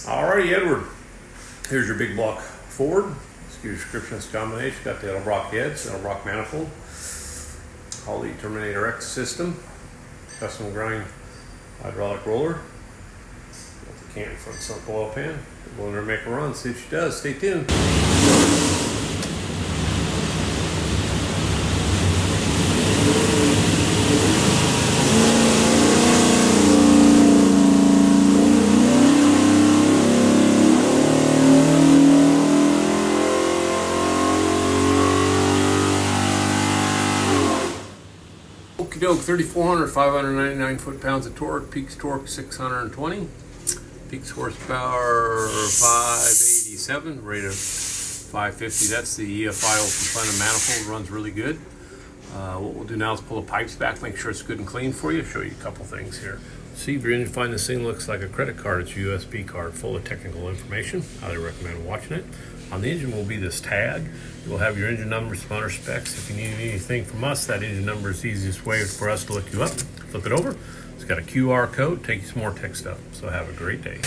Alrighty, Edward. Here's your big block Ford. Excuse description, it's combination. Got the Edelbrock heads, Edelbrock manifold, Holley Terminator X system, custom grind hydraulic roller. Got the can front sump oil pan. Go in there and make a run. See what she does. Stay tuned. Okie doke, 3,400, 599 foot-pounds of torque, peaks torque 620, peaks horsepower 587, rate of 550. That's the EFI open plan manifold, runs really good. What we'll do now is pull the pipes back, make sure it's good and clean for you. Show you a couple things here. See if you're in to find this thing looks like a credit card. It's a USB card full of technical information. Highly recommend watching it. On the engine will be this tag. You'll have your engine number, spawner specs. If you need anything from us, that engine number is the easiest way for us to look you up. Flip it over. It's got a QR code. Take you some more tech stuff. So have a great day.